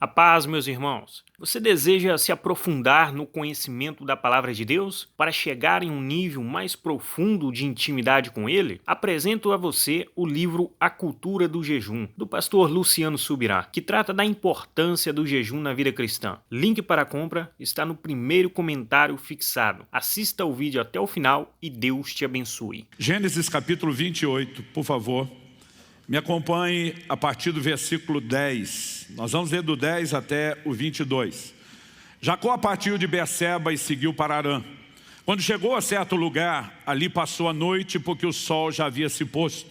A paz, meus irmãos. Você deseja se aprofundar no conhecimento da palavra de Deus para chegar em um nível mais profundo de intimidade com Ele? Apresento a você o livro A Cultura do Jejum, do pastor Luciano Subirá, que trata da importância do jejum na vida cristã. Link para compra está no primeiro comentário fixado. Assista o vídeo até o final e Deus te abençoe. Gênesis capítulo 28, por favor. Me acompanhe a partir do versículo 10. Nós vamos ler do 10 até o 22. Jacó partiu de Berseba e seguiu para Harã. Quando chegou a certo lugar, ali passou a noite porque o sol já havia se posto.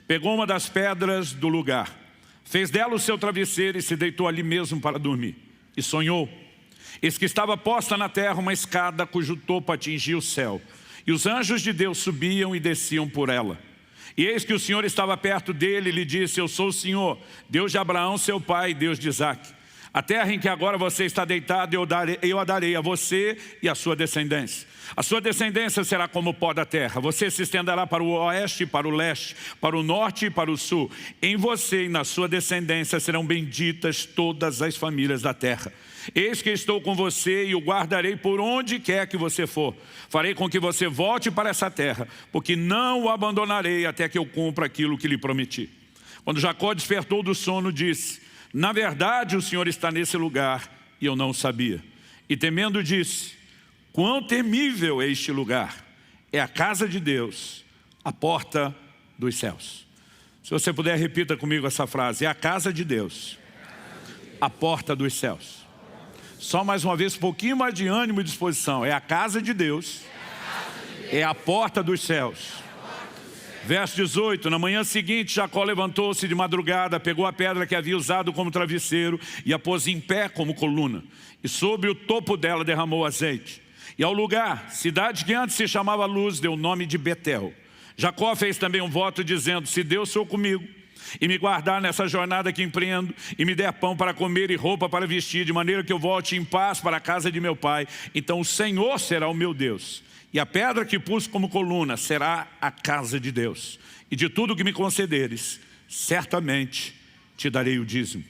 Pegou uma das pedras do lugar, fez dela o seu travesseiro e se deitou ali mesmo para dormir. E sonhou. Eis que estava posta na terra uma escada cujo topo atingia o céu. E os anjos de Deus subiam e desciam por ela. E eis que o Senhor estava perto dele e lhe disse: Eu sou o Senhor, Deus de Abraão, seu pai, e Deus de Isaque. A terra em que agora você está deitado, eu a darei a você e à sua descendência. A sua descendência será como o pó da terra. Você se estenderá para o oeste, para o leste, para o norte e para o sul. Em você e na sua descendência serão benditas todas as famílias da terra. Eis que estou com você e o guardarei por onde quer que você for. Farei com que você volte para essa terra, porque não o abandonarei até que eu cumpra aquilo que lhe prometi. Quando Jacó despertou do sono, disse: Na verdade o Senhor está nesse lugar e eu não o sabia. E temendo disse: Quão temível é este lugar! É a casa de Deus, a porta dos céus. Se você puder, repita comigo essa frase: é a casa de Deus, a porta dos céus. Só mais uma vez, um pouquinho mais de ânimo e disposição. É a casa de Deus, é a porta dos céus. Verso 18, na manhã seguinte, Jacó levantou-se de madrugada, pegou a pedra que havia usado como travesseiro e a pôs em pé como coluna. E sobre o topo dela derramou azeite. E ao lugar, cidade que antes se chamava Luz, deu o nome de Betel. Jacó fez também um voto dizendo: Se Deus for comigo e me guardar nessa jornada que empreendo, e me der pão para comer e roupa para vestir, de maneira que eu volte em paz para a casa de meu pai, então o Senhor será o meu Deus. E a pedra que pus como coluna será a casa de Deus. E de tudo que me concederes, certamente te darei o dízimo.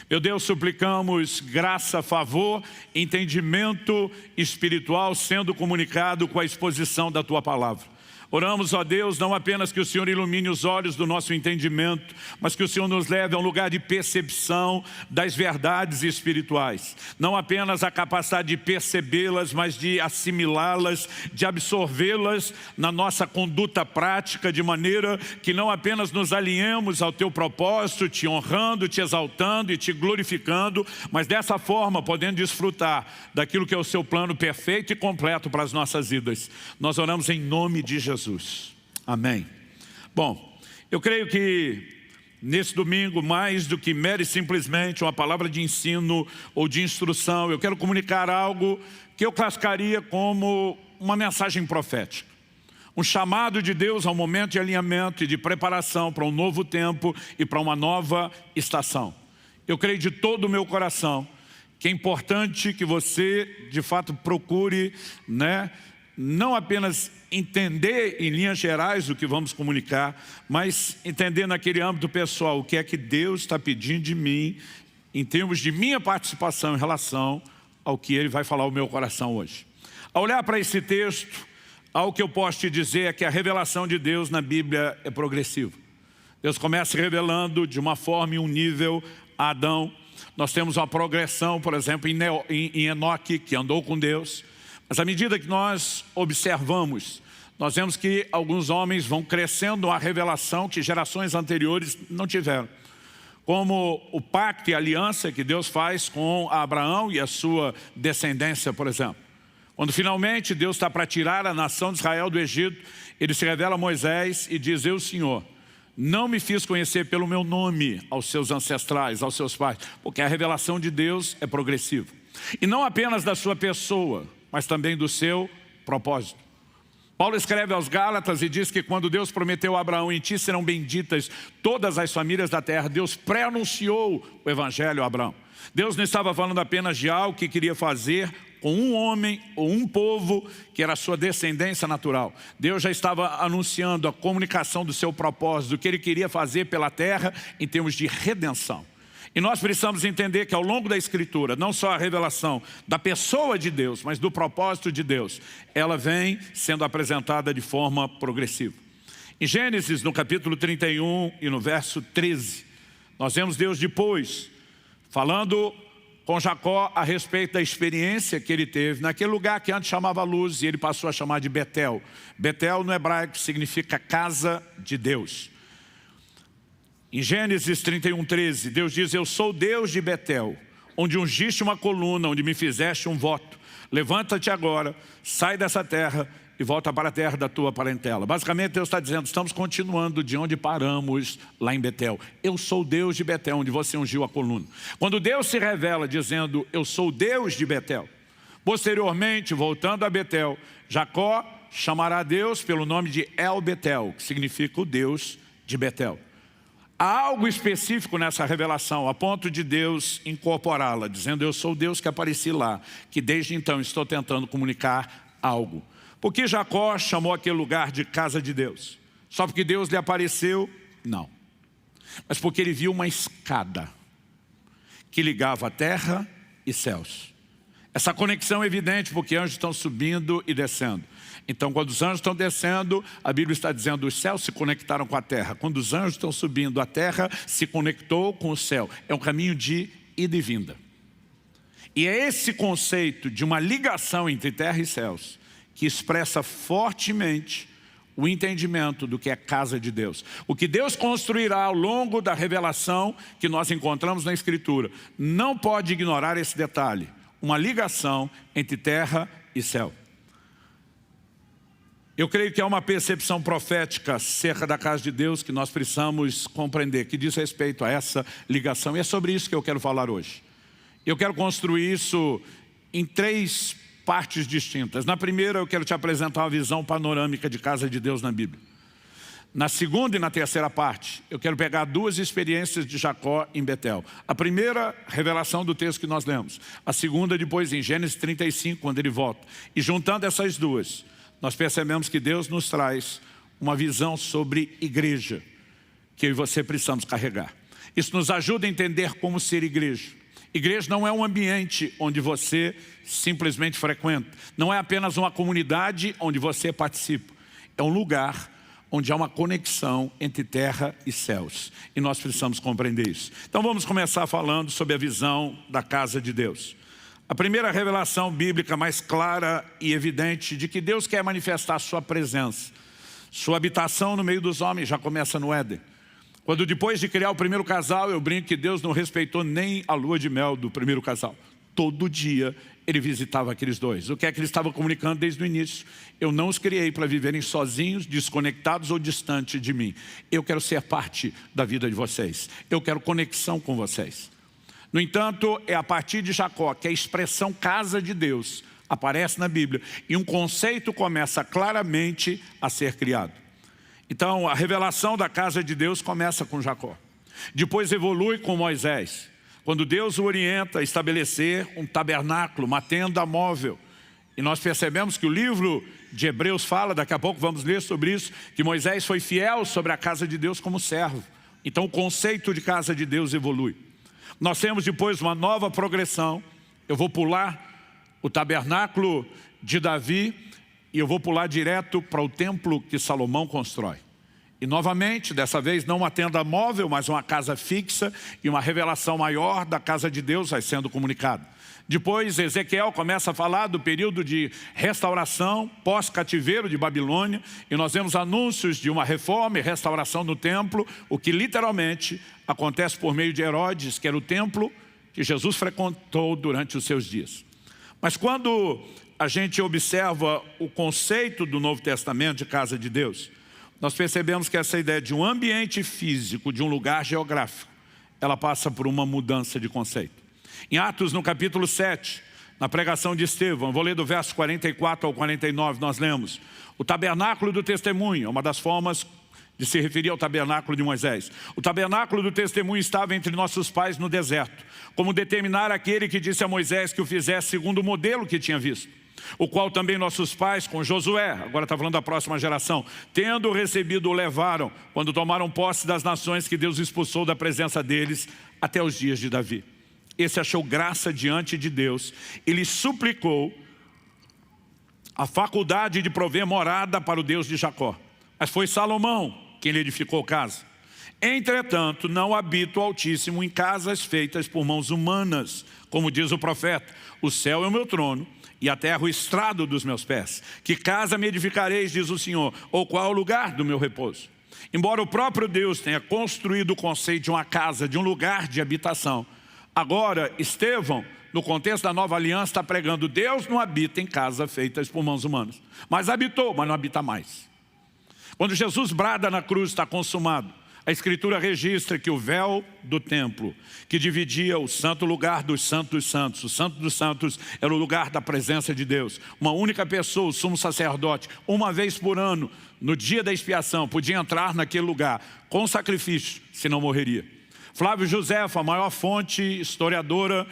Meu Deus, suplicamos graça, favor, entendimento espiritual sendo comunicado com a exposição da Tua palavra. Oramos, ó Deus, não apenas que o Senhor ilumine os olhos do nosso entendimento, mas que o Senhor nos leve a um lugar de percepção das verdades espirituais. Não apenas a capacidade de percebê-las, mas de assimilá-las, de absorvê-las na nossa conduta prática, de maneira que não apenas nos alinhemos ao Teu propósito, te honrando, te exaltando e te glorificando, mas dessa forma podendo desfrutar daquilo que é o Seu plano perfeito e completo para as nossas vidas. Nós oramos em nome de Jesus. Amém. Bom, eu creio que nesse domingo, mais do que mera e simplesmente uma palavra de ensino ou de instrução, eu quero comunicar algo que eu classificaria como uma mensagem profética. Um chamado de Deus ao momento de alinhamento e de preparação para um novo tempo e para uma nova estação. Eu creio de todo o meu coração que é importante que você, de fato, procure, não apenas entender em linhas gerais o que vamos comunicar, mas entender naquele âmbito pessoal o que é que Deus está pedindo de mim, em termos de minha participação em relação ao que Ele vai falar ao meu coração hoje. Ao olhar para esse texto, algo que eu posso te dizer é que a revelação de Deus na Bíblia é progressiva. Deus começa revelando de uma forma e um nível a Adão. Nós temos uma progressão, por exemplo, em Enoque, que andou com Deus. Mas à medida que nós observamos, nós vemos que alguns homens vão crescendo a revelação que gerações anteriores não tiveram. Como o pacto e a aliança que Deus faz com Abraão e a sua descendência, por exemplo. Quando finalmente Deus está para tirar a nação de Israel do Egito, Ele se revela a Moisés e diz: Eu, Senhor, não me fiz conhecer pelo meu nome aos seus ancestrais, aos seus pais, porque a revelação de Deus é progressiva. E não apenas da sua pessoa, mas também do seu propósito. Paulo escreve aos Gálatas e diz que quando Deus prometeu a Abraão: Em ti serão benditas todas as famílias da terra, Deus pré-anunciou o evangelho a Abraão. Deus não estava falando apenas de algo que queria fazer com um homem ou um povo que era a sua descendência natural. Deus já estava anunciando a comunicação do seu propósito, do que Ele queria fazer pela terra em termos de redenção. E nós precisamos entender que ao longo da Escritura, não só a revelação da pessoa de Deus, mas do propósito de Deus, ela vem sendo apresentada de forma progressiva. Em Gênesis, no capítulo 31 e no verso 13, nós vemos Deus depois falando com Jacó a respeito da experiência que ele teve naquele lugar que antes chamava Luz e ele passou a chamar de Betel. Betel no hebraico significa casa de Deus. Em Gênesis 31, 13, Deus diz: eu sou Deus de Betel, onde ungiste uma coluna, onde me fizeste um voto. Levanta-te agora, sai dessa terra e volta para a terra da tua parentela. Basicamente Deus está dizendo, estamos continuando de onde paramos lá em Betel. Eu sou Deus de Betel, onde você ungiu a coluna. Quando Deus se revela dizendo, eu sou Deus de Betel, posteriormente, voltando a Betel, Jacó chamará Deus pelo nome de El Betel, que significa o Deus de Betel. Há algo específico nessa revelação, a ponto de Deus incorporá-la, dizendo, eu sou Deus que apareci lá, que desde então estou tentando comunicar algo. Por que Jacó chamou aquele lugar de casa de Deus? Só porque Deus lhe apareceu? Não. Mas porque ele viu uma escada que ligava a terra e céus. Essa conexão é evidente porque anjos estão subindo e descendo. Então, quando os anjos estão descendo, a Bíblia está dizendo, os céus se conectaram com a terra. Quando os anjos estão subindo, a terra se conectou com o céu. É um caminho de ida e vinda. E é esse conceito de uma ligação entre terra e céus que expressa fortemente o entendimento do que é casa de Deus. O que Deus construirá ao longo da revelação que nós encontramos na Escritura. Não pode ignorar esse detalhe. Uma ligação entre terra e céu. Eu creio que é uma percepção profética acerca da casa de Deus que nós precisamos compreender, que diz respeito a essa ligação. E é sobre isso que eu quero falar hoje. Eu quero construir isso em 3 partes distintas. Na primeira, eu quero te apresentar uma visão panorâmica de casa de Deus na Bíblia. Na segunda e na terceira parte, eu quero pegar 2 experiências de Jacó em Betel. A primeira, revelação do texto que nós lemos. A segunda, depois em Gênesis 35, quando ele volta. E juntando essas 2, nós percebemos que Deus nos traz uma visão sobre igreja, que eu e você precisamos carregar. Isso nos ajuda a entender como ser igreja. Igreja não é um ambiente onde você simplesmente frequenta. Não é apenas uma comunidade onde você participa. É um lugar onde há uma conexão entre terra e céus. E nós precisamos compreender isso. Então vamos começar falando sobre a visão da casa de Deus. A primeira revelação bíblica mais clara e evidente de que Deus quer manifestar a sua presença. Sua habitação no meio dos homens já começa no Éden. Quando depois de criar o primeiro casal, eu brinco que Deus não respeitou nem a lua de mel do primeiro casal. Todo dia ele visitava aqueles 2. O que é que ele estava comunicando desde o início? Eu não os criei para viverem sozinhos, desconectados ou distantes de mim. Eu quero ser parte da vida de vocês. Eu quero conexão com vocês. No entanto, é a partir de Jacó que a expressão casa de Deus aparece na Bíblia e um conceito começa claramente a ser criado. Então, a revelação da casa de Deus começa com Jacó. Depois evolui com Moisés. Quando Deus o orienta a estabelecer um tabernáculo, uma tenda móvel. E nós percebemos que o livro de Hebreus fala, daqui a pouco vamos ler sobre isso, que Moisés foi fiel sobre a casa de Deus como servo. Então, o conceito de casa de Deus evolui. Nós temos depois uma nova progressão. Eu vou pular o tabernáculo de Davi e eu vou pular direto para o templo que Salomão constrói. E novamente, dessa vez não uma tenda móvel, mas uma casa fixa e uma revelação maior da casa de Deus vai sendo comunicada. Depois Ezequiel começa a falar do período de restauração pós-cativeiro de Babilônia e nós vemos anúncios de uma reforma e restauração no templo, o que literalmente acontece por meio de Herodes, que era o templo que Jesus frequentou durante os seus dias. Mas quando a gente observa o conceito do Novo Testamento de casa de Deus, nós percebemos que essa ideia de um ambiente físico, de um lugar geográfico, ela passa por uma mudança de conceito. Em Atos, no capítulo 7, na pregação de Estevão, vou ler do verso 44 ao 49, nós lemos: o tabernáculo do testemunho, é uma das formas de se referir ao tabernáculo de Moisés. O tabernáculo do testemunho estava entre nossos pais no deserto, como determinar aquele que disse a Moisés que o fizesse segundo o modelo que tinha visto. O qual também nossos pais com Josué, agora está falando da próxima geração, tendo recebido o levaram, quando tomaram posse das nações que Deus expulsou da presença deles, até os dias de Davi. Esse achou graça diante de Deus e lhe suplicou a faculdade de prover morada para o Deus de Jacó. Mas foi Salomão quem lhe edificou casa. Entretanto, não habita o Altíssimo em casas feitas por mãos humanas, como diz o profeta: o céu é o meu trono e a terra o estrado dos meus pés. Que casa me edificareis, diz o Senhor, ou qual é o lugar do meu repouso? Embora o próprio Deus tenha construído o conceito de uma casa, de um lugar de habitação, agora Estevão, no contexto da nova aliança, está pregando: Deus não habita em casas feitas por mãos humanas. Mas habitou, mas não habita mais. Quando Jesus brada na cruz, está consumado, a Escritura registra que o véu do templo, que dividia o santo lugar dos santos, o santo dos santos era o lugar da presença de Deus. Uma única pessoa, o sumo sacerdote, uma vez por ano, no dia da expiação, podia entrar naquele lugar com sacrifício, senão morreria. Flávio Josefo, a maior fonte historiadora,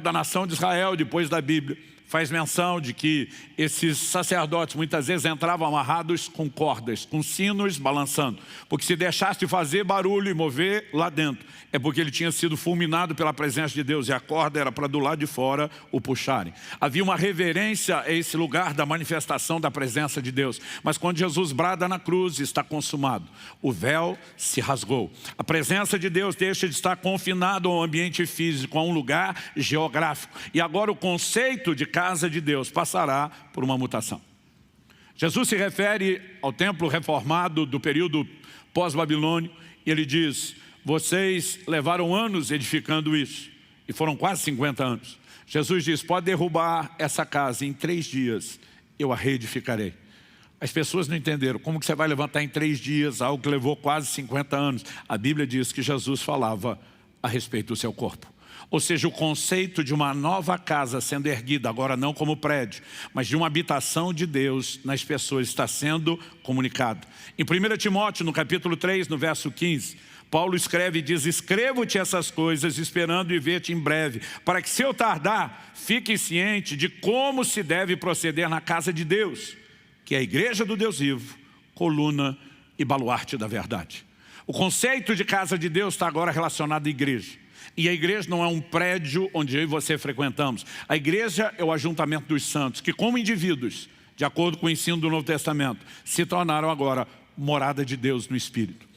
da nação de Israel, depois da Bíblia, faz menção de que esses sacerdotes muitas vezes entravam amarrados com cordas, com sinos balançando, porque se deixasse de fazer barulho e mover lá dentro, é porque ele tinha sido fulminado pela presença de Deus, e a corda era para do lado de fora o puxarem. Havia uma reverência a esse lugar da manifestação da presença de Deus. Mas quando Jesus brada na cruz, está consumado, o véu se rasgou. A presença de Deus deixa de estar confinado a um ambiente físico, a um lugar geográfico, e agora o conceito de casa de Deus passará por uma mutação. Jesus se refere ao templo reformado do período pós-babilônio, e ele diz: vocês levaram anos edificando isso, e foram quase 50 anos. Jesus diz: pode derrubar essa casa, em 3 dias eu a reedificarei. As pessoas não entenderam: como que você vai levantar em 3 dias algo que levou quase 50 anos? A Bíblia diz que Jesus falava a respeito do seu corpo. Ou seja, o conceito de uma nova casa sendo erguida, agora não como prédio, mas de uma habitação de Deus nas pessoas, está sendo comunicado. Em 1 Timóteo, no capítulo 3, no verso 15, Paulo escreve e diz: escrevo-te essas coisas, esperando e ver-te em breve, para que, se eu tardar, fique ciente de como se deve proceder na casa de Deus, que é a igreja do Deus vivo, coluna e baluarte da verdade. O conceito de casa de Deus está agora relacionado à igreja. E a igreja não é um prédio onde eu e você frequentamos. A igreja é o ajuntamento dos santos, que como indivíduos, de acordo com o ensino do Novo Testamento, se tornaram agora morada de Deus no Espírito.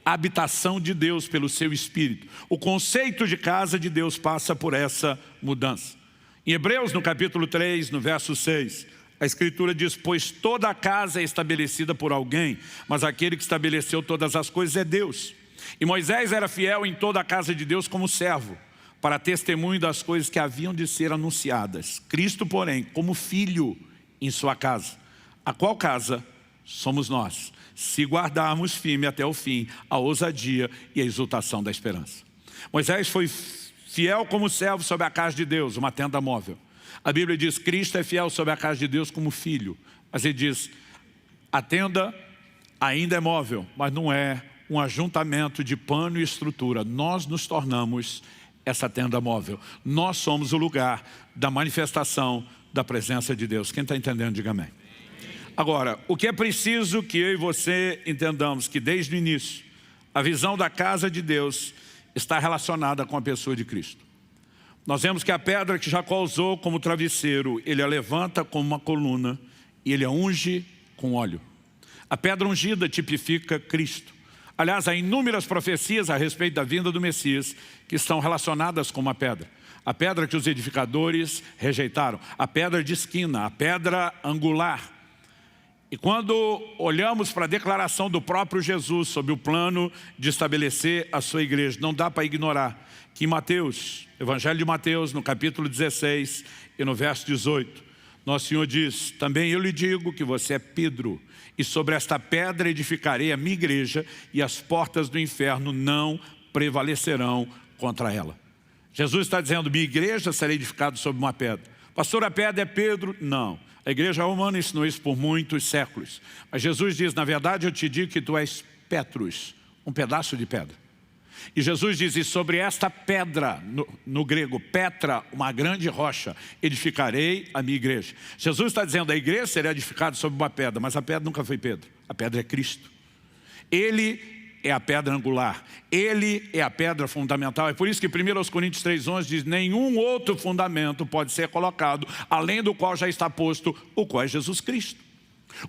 A habitação de Deus pelo seu Espírito. O conceito de casa de Deus passa por essa mudança. Em Hebreus, no capítulo 3, no verso 6, a Escritura diz: pois toda a casa é estabelecida por alguém, mas aquele que estabeleceu todas as coisas é Deus. E Moisés era fiel em toda a casa de Deus como servo, para testemunho das coisas que haviam de ser anunciadas. Cristo, porém, como filho em sua casa. A qual casa somos nós, se guardarmos firme até o fim a ousadia e a exultação da esperança. Moisés foi fiel como servo sobre a casa de Deus, uma tenda móvel. A Bíblia diz: Cristo é fiel sobre a casa de Deus como filho. Mas ele diz: a tenda ainda é móvel, mas não é um ajuntamento de pano e estrutura. Nós nos tornamos essa tenda móvel. Nós somos o lugar da manifestação da presença de Deus. Quem está entendendo, diga amém. Agora, o que é preciso que eu e você entendamos? Que desde o início, a visão da casa de Deus está relacionada com a pessoa de Cristo. Nós vemos que a pedra que Jacó usou como travesseiro, ele a levanta como uma coluna e ele a unge com óleo. A pedra ungida tipifica Cristo. Aliás, há inúmeras profecias a respeito da vinda do Messias que estão relacionadas com uma pedra. A pedra que os edificadores rejeitaram, a pedra de esquina, a pedra angular. E quando olhamos para a declaração do próprio Jesus sobre o plano de estabelecer a sua igreja, não dá para ignorar que em Mateus, Evangelho de Mateus, no capítulo 16 e no verso 18, Nosso Senhor diz: também eu lhe digo que você é Pedro, e sobre esta pedra edificarei a minha igreja, e as portas do inferno não prevalecerão contra ela. Jesus está dizendo: minha igreja será edificada sobre uma pedra. Pastor, a pedra é Pedro? Não. A igreja romana ensinou isso por muitos séculos. Mas Jesus diz: na verdade eu te digo que tu és Petrus, um pedaço de pedra. E Jesus diz: e sobre esta pedra, no grego, Petra, uma grande rocha, edificarei a minha igreja. Jesus está dizendo: a igreja será edificada sobre uma pedra, mas a pedra nunca foi Pedro. A pedra é Cristo. Ele é a pedra angular. Ele é a pedra fundamental. É por isso que 1 Coríntios 3,11 diz: nenhum outro fundamento pode ser colocado, além do qual já está posto, o qual é Jesus Cristo.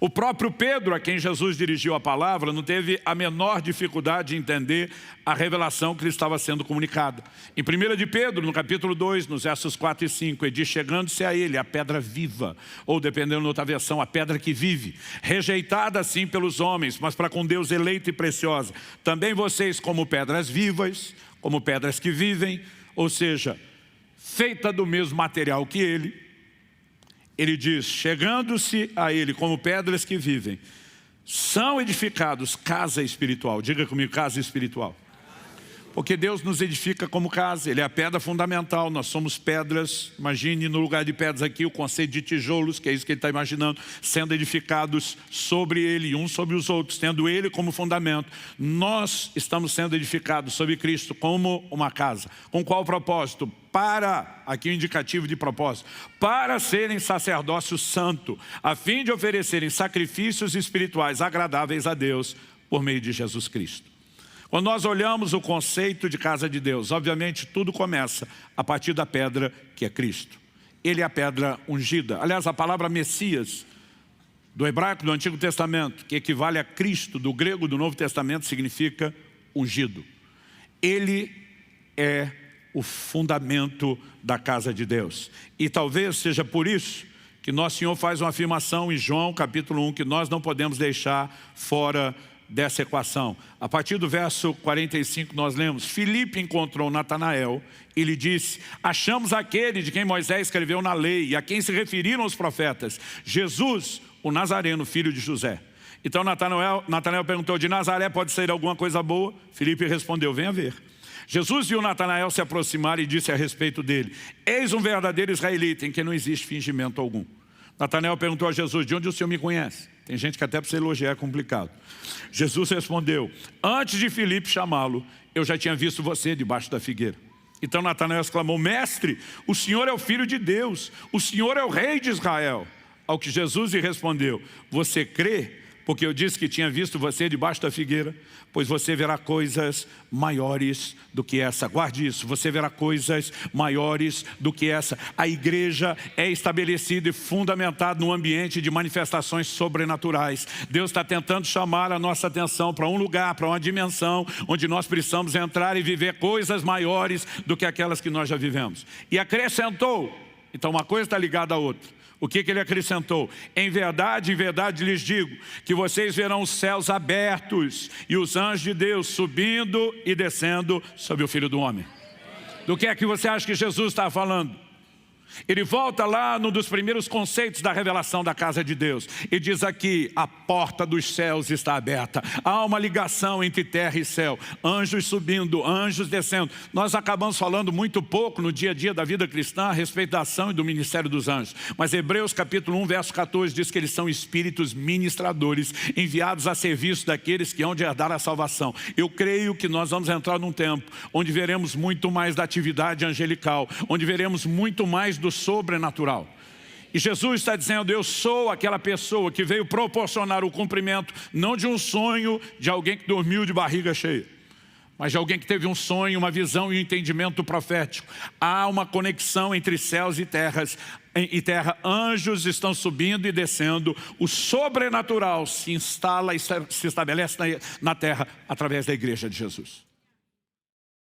O próprio Pedro, a quem Jesus dirigiu a palavra, não teve a menor dificuldade de entender a revelação que lhe estava sendo comunicada. Em 1 de Pedro, no capítulo 2, nos versos 4 e 5, ele diz: chegando-se a ele, a pedra viva, ou dependendo da outra versão, a pedra que vive, rejeitada assim pelos homens, mas para com Deus eleita e preciosa. Também vocês, como pedras vivas, como pedras que vivem, ou seja, feita do mesmo material que ele diz: chegando-se a ele como pedras que vivem, são edificados casa espiritual. Diga comigo, casa espiritual. Porque Deus nos edifica como casa, Ele é a pedra fundamental, nós somos pedras. Imagine no lugar de pedras aqui o conceito de tijolos, que é isso que ele está imaginando, sendo edificados sobre Ele, uns sobre os outros, tendo Ele como fundamento. Nós estamos sendo edificados sobre Cristo como uma casa. Com qual propósito? Para, aqui o indicativo de propósito, para serem sacerdócio santo, a fim de oferecerem sacrifícios espirituais agradáveis a Deus por meio de Jesus Cristo. Quando nós olhamos o conceito de casa de Deus, obviamente tudo começa a partir da pedra que é Cristo. Ele é a pedra ungida. Aliás, a palavra Messias, do hebraico do Antigo Testamento, que equivale a Cristo, do grego do Novo Testamento, significa ungido. Ele é o fundamento da casa de Deus. E talvez seja por isso que Nosso Senhor faz uma afirmação em João capítulo 1, que nós não podemos deixar fora dessa equação. A partir do verso 45 nós lemos: Filipe encontrou Natanael e lhe disse: achamos aquele de quem Moisés escreveu na lei e a quem se referiram os profetas, Jesus, o Nazareno, filho de José. Então Natanael perguntou: de Nazaré pode sair alguma coisa boa? Filipe respondeu: venha ver. Jesus viu Natanael se aproximar e disse a respeito dele: eis um verdadeiro israelita em quem não existe fingimento algum. Natanael perguntou a Jesus: de onde o Senhor me conhece? Tem gente que até para você elogiar é complicado. Jesus respondeu: antes de Filipe chamá-lo, eu já tinha visto você debaixo da figueira. Então Natanael exclamou: mestre, o Senhor é o Filho de Deus, o Senhor é o Rei de Israel. Ao que Jesus lhe respondeu: você crê porque eu disse que tinha visto você debaixo da figueira? Pois você verá coisas maiores do que essa. Guarde isso, você verá coisas maiores do que essa. A igreja é estabelecida e fundamentada num ambiente de manifestações sobrenaturais. Deus está tentando chamar a nossa atenção para um lugar, para uma dimensão, onde nós precisamos entrar e viver coisas maiores do que aquelas que nós já vivemos. E acrescentou, então uma coisa está ligada à outra. O que ele acrescentou? em verdade lhes digo, que vocês verão os céus abertos e os anjos de Deus subindo e descendo sobre o Filho do Homem. Do que é que você acha que Jesus está falando? Ele volta lá num dos primeiros conceitos da revelação da casa de Deus e diz aqui: a porta dos céus está aberta. Há uma ligação entre terra e céu, anjos subindo, anjos descendo. Nós acabamos falando muito pouco no dia a dia da vida cristã a respeito da ação e do ministério dos anjos. Mas Hebreus capítulo 1, verso 14 diz que eles são espíritos ministradores enviados a serviço daqueles que hão de herdar a salvação. Eu creio que nós vamos entrar num tempo onde veremos muito mais da atividade angelical, onde veremos muito mais do sobrenatural. E Jesus está dizendo: eu sou aquela pessoa que veio proporcionar o cumprimento, não de um sonho de alguém que dormiu de barriga cheia, mas de alguém que teve um sonho, uma visão e um entendimento profético. Há uma conexão entre céus e terra, anjos estão subindo e descendo, o sobrenatural se instala e se estabelece na terra através da igreja de Jesus.